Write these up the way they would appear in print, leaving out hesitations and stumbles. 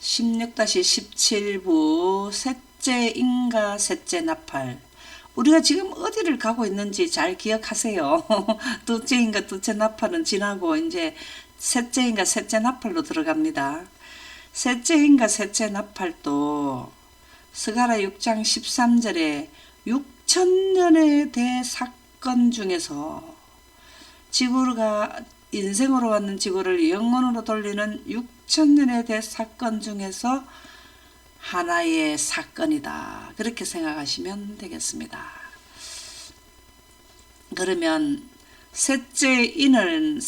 16-17부 셋째 인가 셋째 나팔. 우리가 지금 어디를 가고 있는지 잘 기억하세요. 둘째 인가 둘째 나팔은 지나고 이제 셋째 인가 셋째 나팔로 들어갑니다. 셋째 인가 셋째 나팔도 스가랴 6장 13절에 6천년의 대사건 중에서 지구가 인생으로 왔는 지구를 영원으로 돌리는 6천년의 대사건 중에서 하나의 사건이다. 그렇게 생각하시면 되겠습니다. 그러면 셋째 인은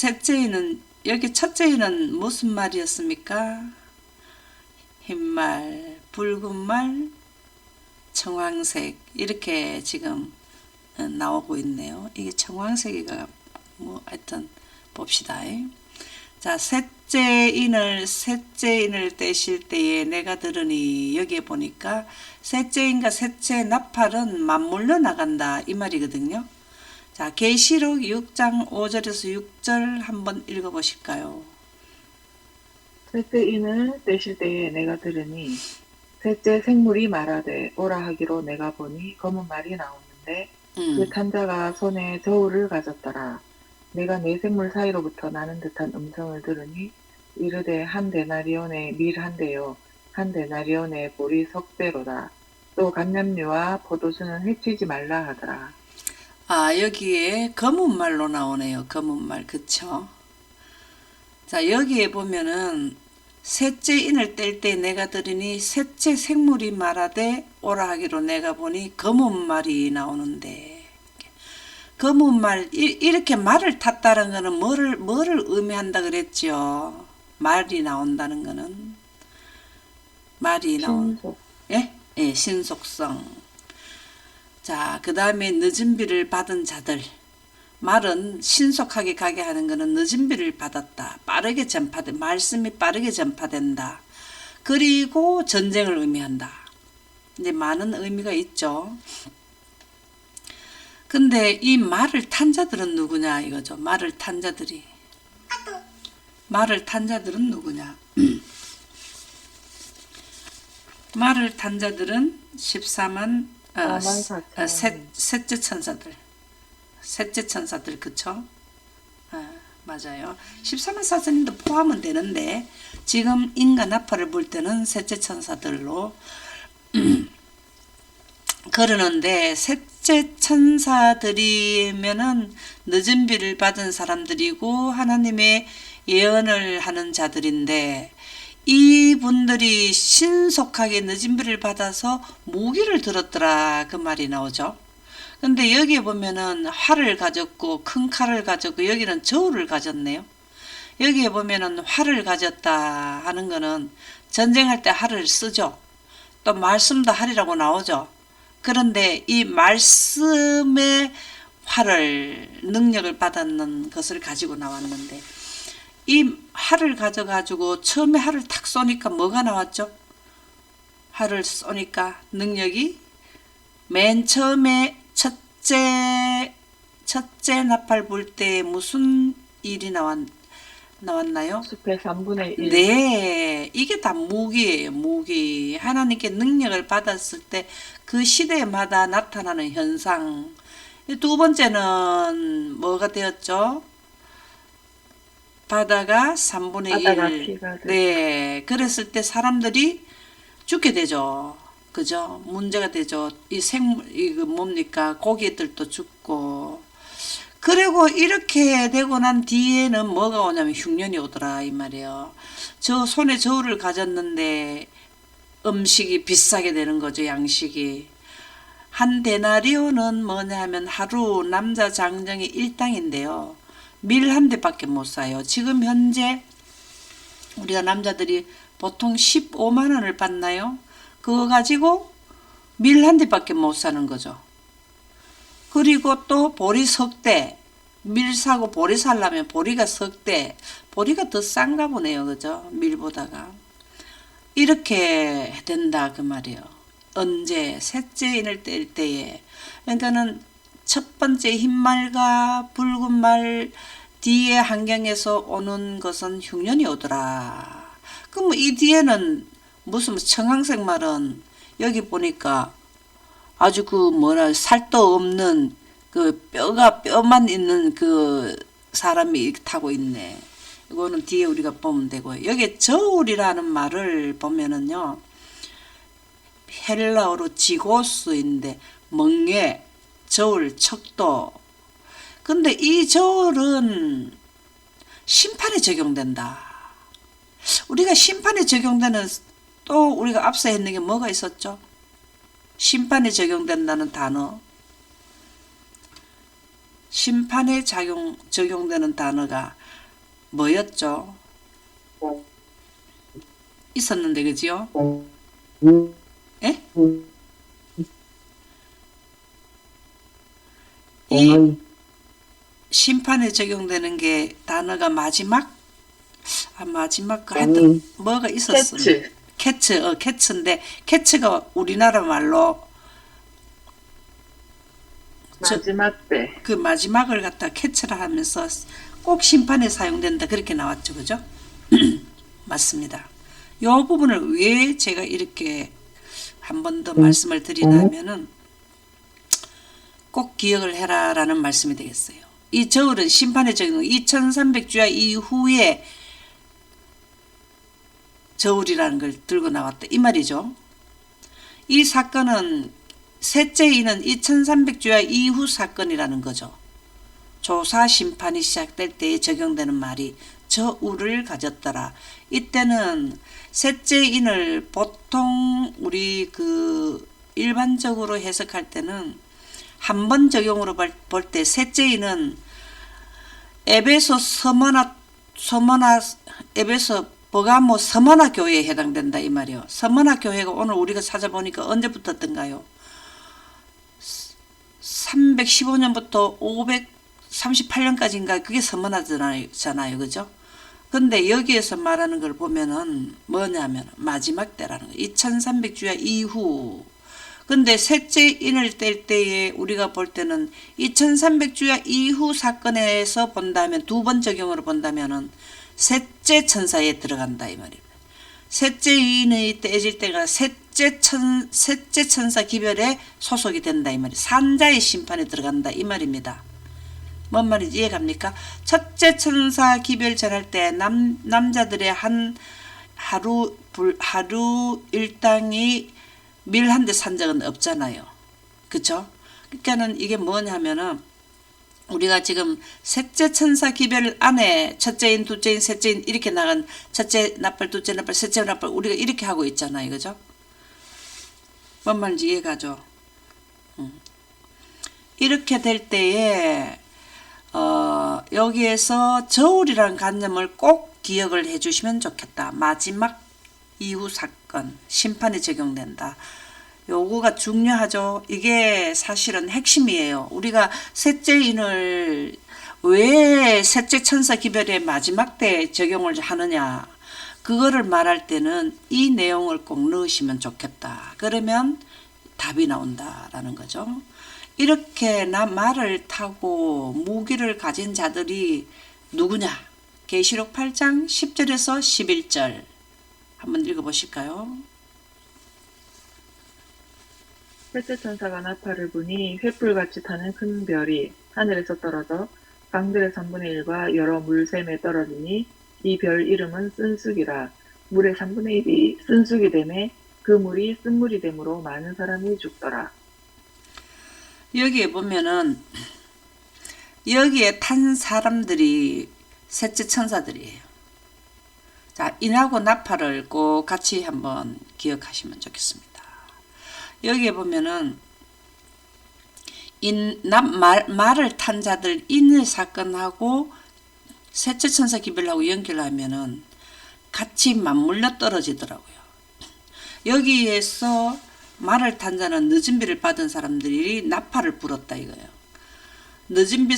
여기 첫째 인은 무슨 말이었습니까? 흰말, 붉은말, 청황색 이렇게 지금 나오고 있네요. 이게 청황색이가 하여튼 봅시다. 자, 셋째 인을 떼실 때에 내가 들으니, 여기에 보니까 셋째 인과 셋째 나팔은 맞물려 나간다 이 말이거든요. 자, 계시록 6장 5절에서 6절 한번 읽어보실까요? 셋째 인을 떼실 때에 내가 들으니 셋째 생물이 말하되 오라 하기로 내가 보니 검은 말이 나오는데 그 탄자가 손에 저울을 가졌더라. 내가 네 생물 사이로부터 나는 듯한 음성을 들으니 이르되 한 데나리온의 밀 한 대요 한 데나리온의 보리 석배로다. 또 감람류와 포도주는 해치지 말라 하더라. 아, 여기에 검은 말로 나오네요. 검은 말, 그쵸? 자, 여기에 보면은 셋째 인을 뗄 때 내가 들으니 셋째 생물이 말하되 오라 하기로 내가 보니 검은 말이 나오는데, 검은 말, 이렇게 말을 탔다는 거는 뭐를 의미한다 그랬죠? 말이 나온다는 거는 말이 나온, 신속. 예? 예, 신속성. 자, 그 다음에 늦은 비를 받은 자들. 말은 신속하게 가게 하는 것은 늦은 비를 받았다. 빠르게 말씀이 빠르게 전파된다. 그리고 전쟁을 의미한다. 이제 많은 의미가 있죠. 근데 이 말을 탄 자들은 누구냐 이거죠. 말을 탄 자들은 누구냐. 말을 탄 자들은 14만 44,000. 셋째 천사들 그쵸? 맞아요. 14만 4천인도 포함은 되는데 지금 인간 나팔을 볼 때는 셋째 천사들로 그러는데 셋째 천사들이면은 늦은 비를 받은 사람들이고 하나님의 예언을 하는 자들인데 이분들이 신속하게 늦은 비를 받아서 무기를 들었더라 그 말이 나오죠. 근데 여기에 보면은 활을 가졌고 큰 칼을 가졌고 여기는 저울을 가졌네요. 여기에 보면은 활을 가졌다 하는 거는 전쟁할 때 활을 쓰죠. 또 말씀도 하리라고 나오죠. 그런데 이 말씀의 활을 능력을 받았는 것을 가지고 나왔는데 이 활을 가져가지고 처음에 활을 탁 쏘니까 뭐가 나왔죠? 활을 쏘니까 능력이 맨 처음에 첫째 나팔 불 때 무슨 일이 나왔나요? 숲의 3분의 1. 네, 이게 다 무기예요, 무기. 하나님께 능력을 받았을 때 그 시대마다 나타나는 현상. 두 번째는 뭐가 되었죠? 바다가 3분의 1. 네, 그랬을 때 사람들이 죽게 되죠. 그죠? 문제가 되죠. 이거 뭡니까? 고기들도 죽고. 그리고 이렇게 되고 난 뒤에는 뭐가 오냐면 흉년이 오더라 이 말이에요. 저 손에 저울을 가졌는데 음식이 비싸게 되는 거죠. 양식이. 한 데나리온은 뭐냐 하면 하루 남자 장정의 일당인데요. 밀 한 대밖에 못 사요. 지금 현재 우리가 남자들이 보통 15만 원을 받나요? 그거 가지고 밀 한 대밖에 못 사는 거죠. 그리고 또 보리 석대, 밀 사고 보리 살려면 보리가 석대, 보리가 더 싼가 보네요. 그죠? 밀보다가. 이렇게 된다 그 말이에요. 언제? 셋째 인을 뗄 때에. 그러니까는 첫 번째 흰말과 붉은 말 뒤에 환경에서 오는 것은 흉년이 오더라. 그럼 이 뒤에는 무슨 청황색 말은 여기 보니까 아주 그 뭐라 살도 없는 그 뼈만 있는 그 사람이 타고 있네. 이거는 뒤에 우리가 보면 되고요. 여기 저울이라는 말을 보면은요. 헬라어로 지고스인데 멍에, 저울, 척도. 근데 이 저울은 심판에 적용된다. 우리가 심판에 적용되는 또 우리가 앞서 했는 게 뭐가 있었죠? 심판에 적용된다는 단어. 심판에 적용되는 단어가 뭐였죠? 있었는데, 그지요? 예? 이 심판에 적용되는 게 단어가 마지막 그 하여튼 뭐가 있었습니다. 캐츠인데 캐츠가 우리나라 말로 마지막 때. 그 마지막을 갖다 캐치라 하면서 꼭 심판에 사용된다 그렇게 나왔죠, 그죠? 맞습니다. 이 부분을 왜 제가 이렇게 한 번 더 말씀을 드리냐면은 꼭 기억을 해라라는 말씀이 되겠어요. 이 저울은 심판의 적용 2300주야 이후에 저울이라는 걸 들고 나왔다 이 말이죠. 이 사건은 셋째 인은 2300주야 이후 사건이라는 거죠. 조사 심판이 시작될 때에 적용되는 말이 저울을 가졌더라. 이때는 셋째 인을 보통 우리 그 일반적으로 해석할 때는 한 번 적용으로 볼 때 셋째 인은 에베소 에베소 버가모 서머나 교회에 해당된다 이 말이요. 서머나 교회가 오늘 우리가 찾아보니까 언제부터 떴던가요? 315년부터 538년까지인가 그게 서머나잖아요. 그죠? 근데 여기에서 말하는 걸 보면은 뭐냐면 마지막 때라는 거. 2300주야 이후. 근데 셋째 인을 뗄 때에 우리가 볼 때는 2300주야 이후 사건에서 본다면 두 번 적용으로 본다면은 셋째 천사에 들어간다 이 말입니다. 셋째 인이 떼질 때가 셋째 천사 기별에 소속이 된다 이 말이. 산자의 심판에 들어간다 이 말입니다. 뭔 말인지 이해갑니까? 첫째 천사 기별 전할 때 남자들의 하루 일당이 밀 한 대 산 적은 없잖아요. 그쵸? 그러니까는 이게 뭐냐면은 우리가 지금 셋째 천사 기별 안에 첫째인, 둘째인, 셋째인 이렇게 나간 첫째 나팔, 둘째 나팔, 셋째 나팔 우리가 이렇게 하고 있잖아요. 그죠? 뭔 말인지 이해가죠? 이렇게 될 때에 여기에서 저울이라는 관념을 꼭 기억을 해 주시면 좋겠다. 마지막 이후 사건, 심판에 적용된다. 요거가 중요하죠. 이게 사실은 핵심이에요. 우리가 셋째인을 왜 셋째 천사 기별의 마지막 때 적용을 하느냐. 그거를 말할 때는 이 내용을 꼭 넣으시면 좋겠다. 그러면 답이 나온다라는 거죠. 이렇게 말을 타고 무기를 가진 자들이 누구냐? 계시록 8장 10절에서 11절 한번 읽어보실까요? 셋째 천사가 나팔을 부니 횃불같이 타는 큰 별이 하늘에서 떨어져 강들의 3분의 1과 여러 물샘에 떨어지니 이 별 이름은 쓴쑥이라. 물의 3분의 1이 쓴쑥이 되매 그 물이 쓴물이 되므로 많은 사람이 죽더라. 여기에 보면은 여기에 탄 사람들이 셋째 천사들이에요. 자, 인하고 나팔을 꼭 같이 한번 기억하시면 좋겠습니다. 여기에 보면은 말을 탄 자들 인의 사건하고 셋째 천사 기별하고 연결하면은 같이 맞물려 떨어지더라고요. 여기에서 말을 탄 자는 늦은 비를 받은 사람들이 나팔을 불었다 이거예요. 늦은 비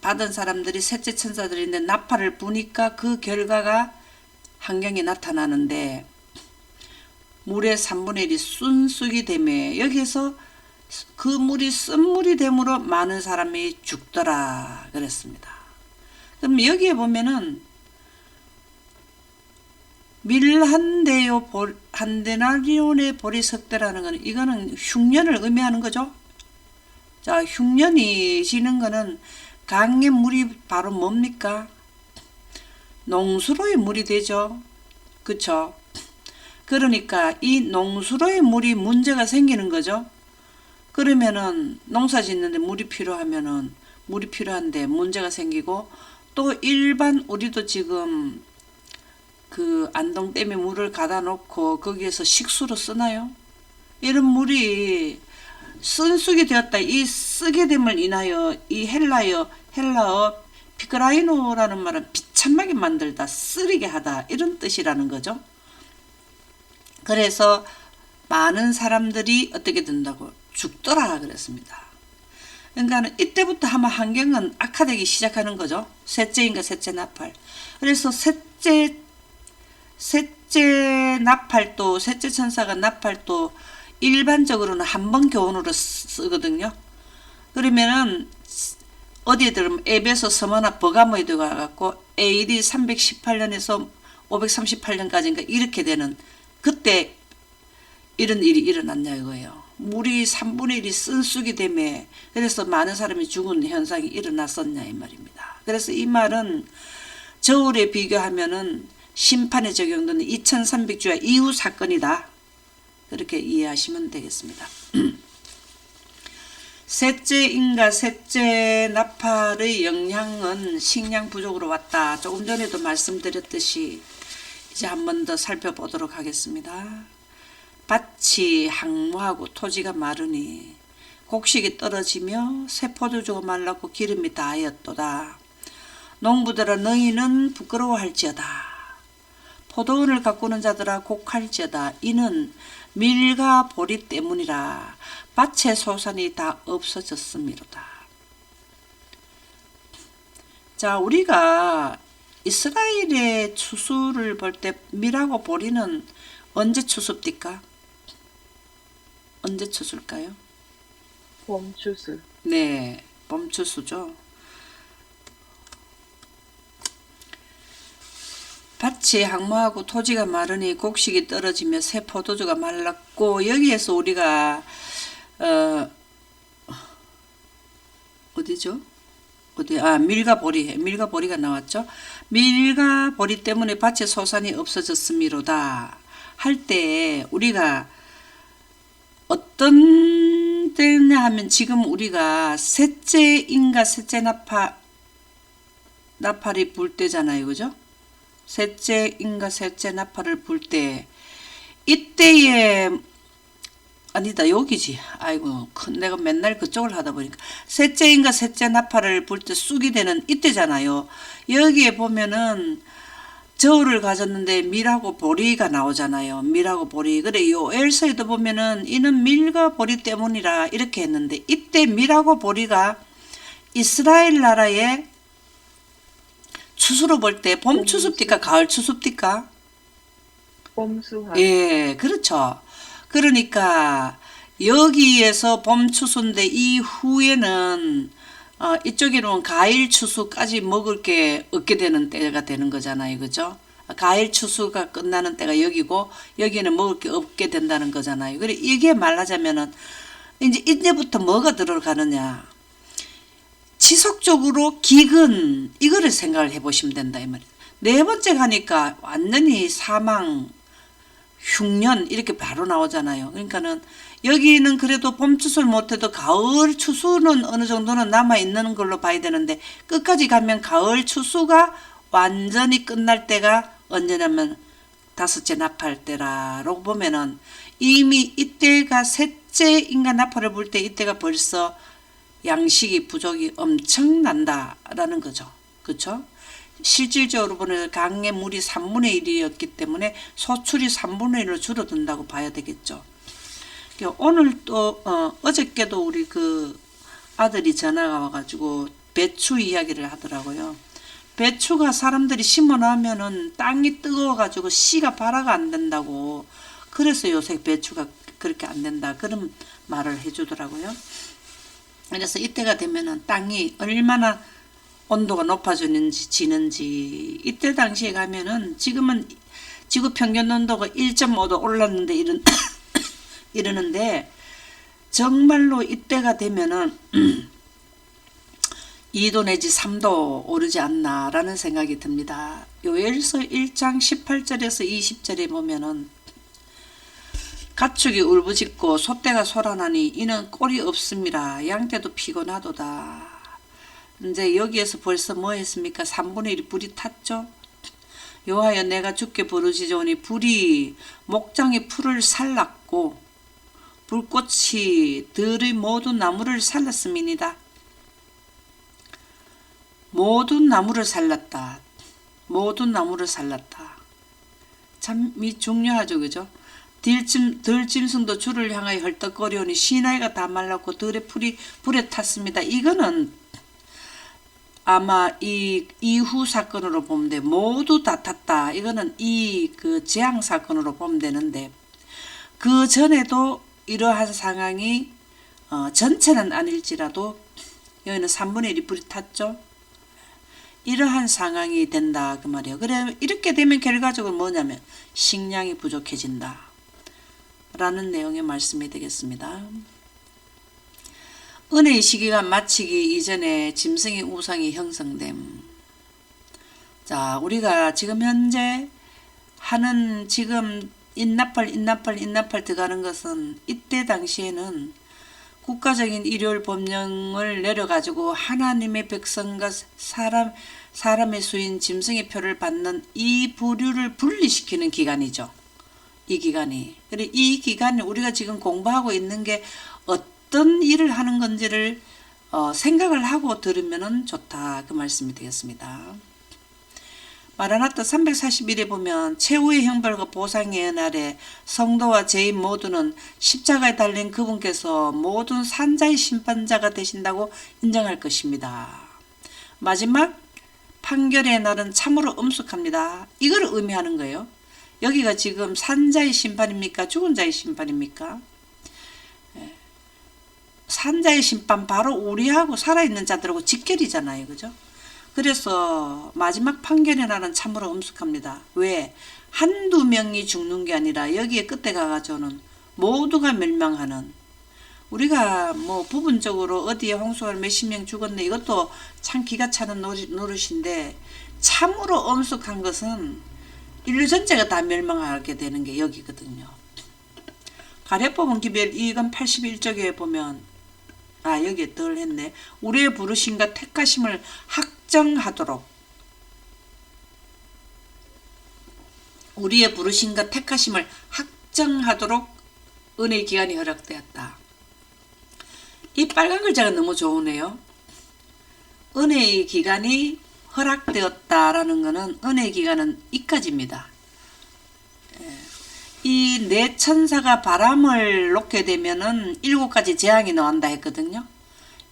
받은 사람들이 셋째 천사들인데 나팔을 부니까 그 결과가 환경이 나타나는데 물의 3분의 1이 순쑥이 되매 여기에서 그 물이 쓴물이 되므로 많은 사람이 죽더라 그랬습니다. 그럼 여기에 보면은 밀 한 대요 한 데나리온의 보리 석대라는 거는 이거는 흉년을 의미하는 거죠. 자, 흉년이 지는 거는 강의 물이 바로 뭡니까? 농수로의 물이 되죠. 그쵸? 그러니까 이 농수로의 물이 문제가 생기는 거죠. 그러면은 농사 짓는데 물이 필요한데 문제가 생기고, 또 일반 우리도 지금 그 안동댐에 물을 가다 놓고 거기에서 식수로 쓰나요? 이런 물이 쓴쑥이 되었다. 이 쓰게 됨을 인하여 이 헬라어 피그라이노라는 말은 비참하게 만들다, 쓰리게 하다, 이런 뜻이라는 거죠. 그래서 많은 사람들이 어떻게 된다고? 죽더라 그랬습니다. 그러니까 이때부터 아마 환경은 악화되기 시작하는 거죠. 셋째인가 셋째 나팔. 그래서 셋째 나팔도, 셋째 천사가 나팔도 일반적으로는 한 번 교훈으로 쓰거든요. 그러면은 어디에 들으면 에베소, 서머나, 버가모에 들어가갖고 AD 318년에서 538년까지인가 이렇게 되는, 그때 이런 일이 일어났냐 이거예요. 물이 3분의 1이 쓴쑥이 되매 그래서 많은 사람이 죽은 현상이 일어났었냐 이 말입니다. 그래서 이 말은 저울에 비교하면은 심판에 적용되는 2300주야 이후 사건이다. 그렇게 이해하시면 되겠습니다. 셋째 인과 셋째 나팔의 영향은 식량 부족으로 왔다. 조금 전에도 말씀드렸듯이 이제 한 번 더 살펴보도록 하겠습니다. 밭이 항무하고 토지가 마르니 곡식이 떨어지며 새 포도주가 말랐고 기름이 다하였도다. 농부들아 너희는 부끄러워할지어다. 포도원을 가꾸는 자들아 곡할지어다. 이는 밀과 보리 때문이라. 밭의 소산이 다 없어졌음이로다. 자, 우리가 이스라엘의 추수를 볼 때 밀하고 보리는 언제 추수입니까? 언제 추수일까요? 봄 추수. 네, 봄 추수죠. 밭이 항무하고 토지가 마르니 곡식이 떨어지며 새 포도주가 말랐고, 여기에서 우리가 어디죠? 밀과 보리가 나왔죠. 밀과 보리 때문에 밭의 소산이 없어졌음이로다 할 때 우리가 어떤 때냐 하면, 지금 우리가 셋째 인과 셋째 나팔이 불 때잖아요. 그죠? 셋째 인과 셋째 나팔을 불 때, 이때에 아니다 여기지. 아이고 내가 맨날 그쪽을 하다 보니까 셋째 인과 셋째 나팔을 불 때 쑥이 되는 이때잖아요. 여기에 보면은 저울을 가졌는데 밀하고 보리가 나오잖아요. 밀하고 보리. 그래 요엘서에도 보면은 이는 밀과 보리 때문이라 이렇게 했는데, 이때 밀하고 보리가 이스라엘 나라의 추수로 볼 때 봄 추수입니까? 가을 추수입니까? 봄수화. 예, 그렇죠. 그러니까 여기에서 봄 추수인데 이후에는 이쪽에는 가을 추수까지 먹을 게 없게 되는 때가 되는 거잖아요. 그죠? 가을 추수가 끝나는 때가 여기고 여기는 먹을 게 없게 된다는 거잖아요. 그래 이게 말하자면은 이제 이때부터 뭐가 들어가느냐? 지속적으로 기근, 이거를 생각을 해보시면 된다 이 말이에요. 네 번째 가니까 완전히 사망, 흉년 이렇게 바로 나오잖아요. 그러니까는 여기는 그래도 봄 추수를 못해도 가을 추수는 어느 정도는 남아있는 걸로 봐야 되는데, 끝까지 가면 가을 추수가 완전히 끝날 때가 언제냐면 다섯째 나팔 때라고 보면은 이미 이때가 셋째 인간 나팔을 불 때 이때가 벌써 양식이 부족이 엄청난다라는 거죠. 그렇죠? 실질적으로 보면 강의 물이 3분의 1이었기 때문에 소출이 3분의 1로 줄어든다고 봐야 되겠죠. 오늘 또 어저께도 우리 그 아들이 전화가 와가지고 배추 이야기를 하더라고요. 배추가 사람들이 심어 놓으면은 땅이 뜨거워가지고 씨가 발화가 안 된다고, 그래서 요새 배추가 그렇게 안 된다 그런 말을 해주더라고요. 그래서 이때가 되면은 땅이 얼마나 온도가 높아지는지 이때 당시에 가면은, 지금은 지구 평균 온도가 1.5도 올랐는데 이러는데 정말로 이때가 되면은 2도 내지 3도 오르지 않나라는 생각이 듭니다. 요엘서 1장 18절에서 20절에 보면은 가축이 울부짖고 소떼가 소란하니 이는 꼴이 없습니다. 양떼도 피곤하도다. 이제 여기에서 벌써 뭐 했습니까? 3분의 1 불이 탔죠. 여호와여 내가 주께 부르짖으니 불이 목장의 풀을 살랐고 불꽃이 들의 모든 나무를 살랐음이니이다. 모든 나무를 살랐다. 모든 나무를 살랐다. 참 중요하죠. 그죠? 들짐승도 주를 향하여 헐떡거리오니 시나이가 다 말랐고 들의 풀이 불에 탔습니다. 이거는 아마 이 이후 사건으로 보면 돼. 모두 다 탔다. 이거는 그 재앙 사건으로 보면 되는데 그 전에도 이러한 상황이 전체는 아닐지라도 여기는 3분의 1이 불이 탔죠. 이러한 상황이 된다 그 말이에요. 그래 이렇게 되면 결과적으로 뭐냐면 식량이 부족해진다 라는 내용의 말씀이 되겠습니다. 은혜의 시기가 마치기 이전에 짐승의 우상이 형성됨. 자, 우리가 지금 현재 하는 지금 인나팔 들어가는 것은 이때 당시에는 국가적인 일요일 법령을 내려가지고 하나님의 백성과 사람의 수인 짐승의 표를 받는 이 부류를 분리시키는 기간이죠. 이 기간이. 그래 이 기간에 우리가 지금 공부하고 있는 게 어떤 일을 하는 건지를 생각을 하고 들으면 좋다 그 말씀이 되겠습니다. 마라나타 341에 보면 최후의 형벌과 보상의 은날에 성도와 죄인 모두는 십자가에 달린 그분께서 모든 산자의 심판자가 되신다고 인정할 것입니다. 마지막 판결의 날은 참으로 엄숙합니다. 이걸 의미하는 거예요. 여기가 지금 산자의 심판입니까? 죽은 자의 심판입니까? 산자의 심판 바로 우리하고 살아있는 자들하고 직결이잖아요. 그죠? 그래서 마지막 판결의 날은 참으로 엄숙합니다. 왜? 한두 명이 죽는 게 아니라 여기에 끝에 가가지고는 모두가 멸망하는, 우리가 뭐 부분적으로 어디에 홍수가 몇십 명 죽었네 이것도 참 기가 차는 노릇인데 참으로 엄숙한 것은 인류 전체가 다 멸망하게 되는 게 여기거든요. 가랴법은 기별 2권 81쪽에 보면 여기에 덜 했네. 우리의 부르심과 택하심을 확정하도록, 우리의 부르심과 택하심을 확정하도록 은혜의 기간이 허락되었다. 이 빨간 글자가 너무 좋으네요. 은혜의 기간이 허락되었다라는 것은 은혜의 기간은 이까지입니다. 이 네 천사가 바람을 놓게 되면은 7가지 재앙이 나온다 했거든요.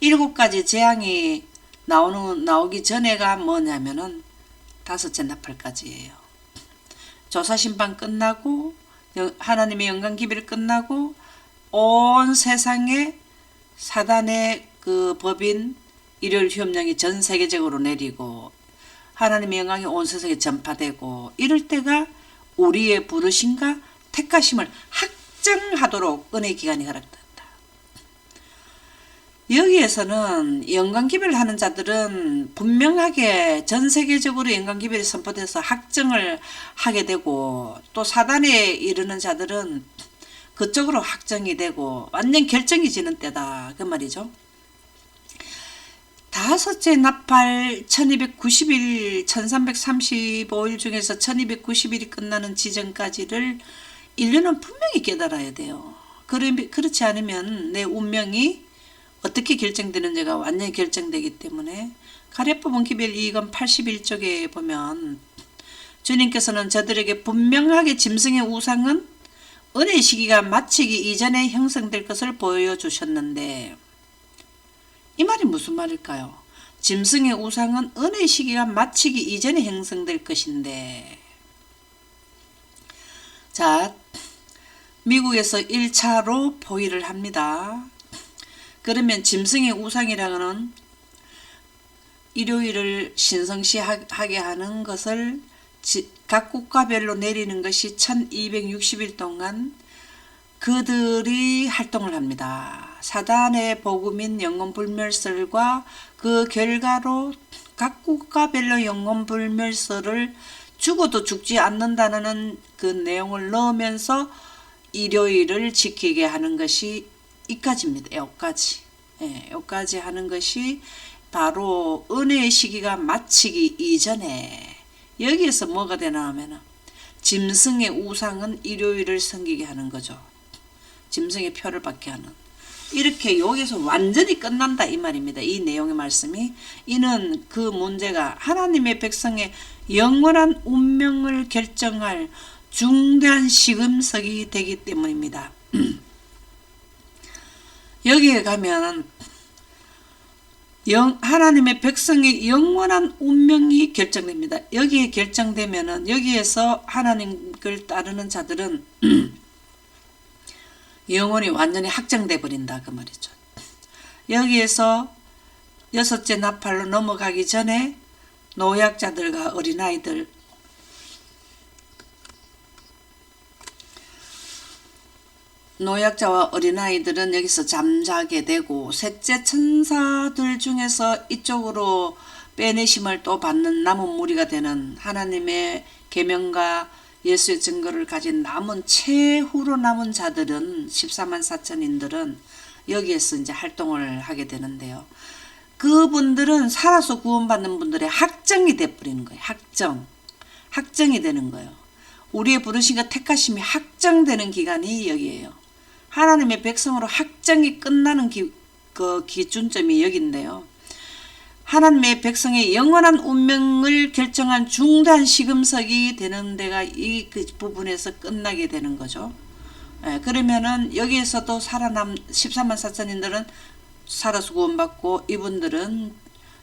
7가지 재앙이 나오기 전에가 뭐냐면은 5째 나팔까지예요. 조사심판 끝나고 하나님의 영광 기별 끝나고 온 세상에 사단의 그 법인 일요일 휴업령이 전 세계적으로 내리고 하나님의 영광이 온 세상에 전파되고 이럴 때가 우리의 부르심과 택하심을 확정하도록 은혜의 기간이 허락된다. 여기에서는 영광 기별하는 자들은 분명하게 전 세계적으로 영광 기별이 선포돼서 확정을 하게 되고, 또 사단에 이르는 자들은 그쪽으로 확정이 되고 완전 결정이 지는 때다 그 말이죠. 5째 나팔 1290일 1335일 중에서 1290일이 끝나는 지점까지를 인류는 분명히 깨달아야 돼요. 그렇지 않으면 내 운명이 어떻게 결정되는지가 완전히 결정되기 때문에 가랴법은 기별 2권 81쪽에 보면 주님께서는 저들에게 분명하게 짐승의 우상은 은혜의 시기가 마치기 이전에 형성될 것을 보여주셨는데, 이 말이 무슨 말일까요? 짐승의 우상은 은혜의 시기가 마치기 이전에 형성될 것인데, 자, 미국에서 1차로 포위를 합니다. 그러면 짐승의 우상이라는 일요일을 신성시하게 하는 것을 각 국가별로 내리는 것이 1260일 동안 그들이 활동을 합니다. 사단의 복음인 영혼불멸설과 그 결과로 각 국가별로 영혼불멸설을 죽어도 죽지 않는다는 그 내용을 넣으면서 일요일을 지키게 하는 것이 이까지입니다. 여기까지. 예, 여기까지 하는 것이 바로 은혜의 시기가 마치기 이전에 여기에서 뭐가 되나 하면 짐승의 우상은 일요일을 섬기게 하는 거죠. 짐승의 표를 받게 하는. 이렇게 여기서 완전히 끝난다 이 말입니다. 이 내용의 말씀이. 이는 그 문제가 하나님의 백성의 영원한 운명을 결정할 중대한 시금석이 되기 때문입니다. 여기에 가면 하나님의 백성의 영원한 운명이 결정됩니다. 여기에 결정되면은 여기에서 하나님을 따르는 자들은 영혼이 완전히 확정돼 버린다 그 말이죠. 여기에서 여섯째 나팔로 넘어가기 전에 노약자들과 어린아이들, 노약자와 어린아이들은 여기서 잠자게 되고 셋째 천사들 중에서 이쪽으로 빼내심을 또 받는 남은 무리가 되는 하나님의 계명과 예수의 증거를 가진 남은 최후로 남은 자들은 14만 4천인들은 여기에서 이제 활동을 하게 되는데요. 그분들은 살아서 구원받는 분들의 확정이 돼버리는 거예요. 확정이 되는 거예요. 우리의 부르심과 택하심이 확정되는 기간이 여기에요. 하나님의 백성으로 확정이 끝나는 그 기준점이 여기인데요. 하나님의 백성의 영원한 운명을 결정한 중대한 시금석이 되는 데가 이 그 부분에서 끝나게 되는 거죠. 예, 그러면은 여기에서도 살아남 14만 4천인들은 살아서 구원받고 이분들은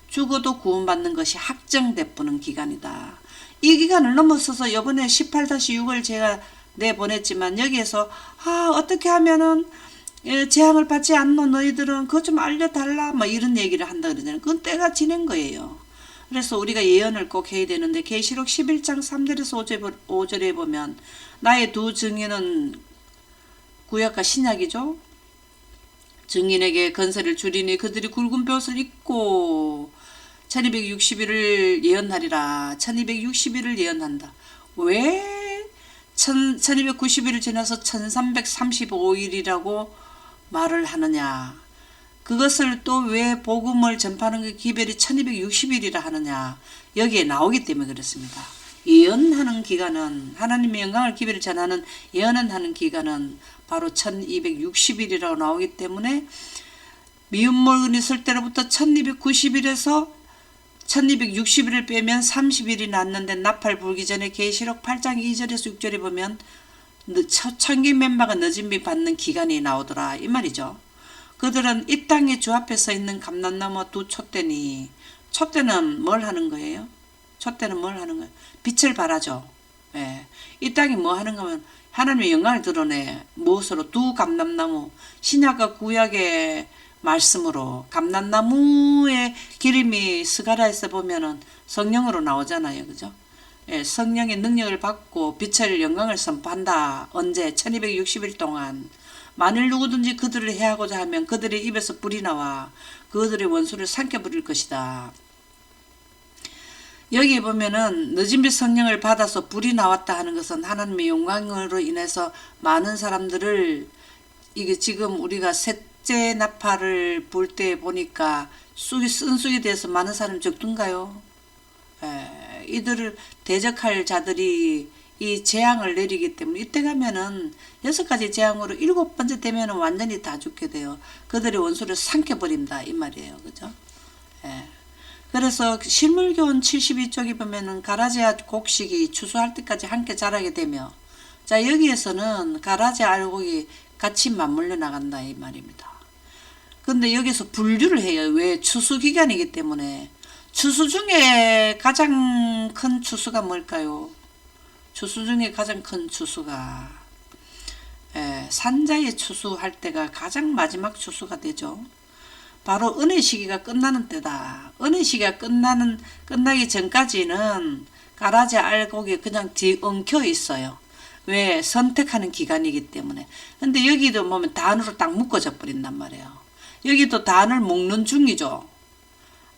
죽어도 구원받는 것이 확정되는 기간이다. 이 기간을 넘어서서 이번에 18-6을 제가 내보냈지만 여기에서 어떻게 하면은 재앙을 받지 않노 너희들은 그거 좀 알려달라 뭐 이런 얘기를 한다 그러잖아요. 그건 때가 지낸 거예요. 그래서 우리가 예언을 꼭 해야 되는데 계시록 11장 3절에서 5절에 보면 나의 두 증인은 구약과 신약이죠. 증인에게 건세를 주리니 그들이 굵은 벼옷을 입고 1260일을 예언하리라. 1260일을 예언한다. 왜 1290일을 지나서 1335일이라고 말을 하느냐. 그것을 또 왜 복음을 전파하는 그 기별이 1260일이라 하느냐. 여기에 나오기 때문에 그렇습니다. 예언하는 기간은 하나님의 영광을 기별을 전하는 예언하는 기간은 바로 1260일이라고 나오기 때문에 미음물건이 설 때로부터 1290일에서 1260일을 빼면 30일이 났는데 나팔 불기 전에 계시록 8장 2절에서 6절에 보면 천기 멤버가 늦은 비 받는 기간이 나오더라 이 말이죠. 그들은 이 땅에 주 앞에 서 있는 감람나무 두 촛대니 촛대는 뭘 하는 거예요? 촛대는 뭘 하는 거예요? 빛을 발하죠. 예. 이 땅이 뭐 하는 거면 하나님의 영광을 드러내. 무엇으로? 두 감람나무. 신약과 구약의 말씀으로 감람나무의 기름이 스가랴에서 보면은 성령으로 나오잖아요. 그죠? 예, 성령의 능력을 받고 빛을 영광을 선포한다. 언제? 1260일 동안. 만일 누구든지 그들을 해하고자 하면 그들의 입에서 불이 나와 그들의 원수를 삼켜버릴 것이다. 여기 보면은 늦은 빛 성령을 받아서 불이 나왔다 하는 것은 하나님의 영광으로 인해서 많은 사람들을 이게 지금 우리가 셋째 나팔을 불 때 보니까 쓴쑥이 돼서 많은 사람이 적던가요? 이들을 대적할 자들이 이 재앙을 내리기 때문에 이때 가면은 6가지 재앙으로 7번째 되면은 완전히 다 죽게 돼요. 그들의 원수를 삼켜버린다 이 말이에요. 그죠? 예. 그래서 실물교훈 72쪽에 보면은 가라지아 곡식이 추수할 때까지 함께 자라게 되며 자 여기에서는 가라지아 알곡이 같이 맞물려 나간다 이 말입니다. 근데 여기서 분류를 해요. 왜? 추수 기간이기 때문에. 추수 중에 가장 큰 추수가 뭘까요? 추수 중에 가장 큰 추수가 산자의 추수할 때가 가장 마지막 추수가 되죠. 바로 은혜 시기가 끝나는 때다. 은혜 시기가 끝나기 전까지는 가라지 알곡이 그냥 엉켜 있어요. 왜? 선택하는 기간이기 때문에. 근데 여기도 보면 단으로 딱 묶어져 버린단 말이에요. 여기도 단을 묶는 중이죠.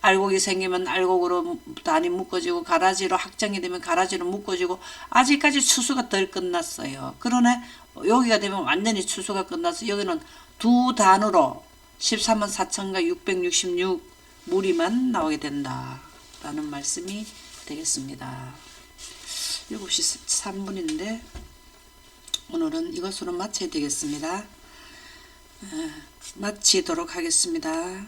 알곡이 생기면 알곡으로 단이 묶어지고 가라지로 확정이 되면 가라지로 묶어지고 아직까지 추수가 덜 끝났어요. 그러네 여기가 되면 완전히 추수가 끝나서 여기는 두 단으로 13만 4천과 666 무리만 나오게 된다 라는 말씀이 되겠습니다. 7시 3분인데 오늘은 이것으로 마쳐야 되겠습니다. 마치도록 하겠습니다.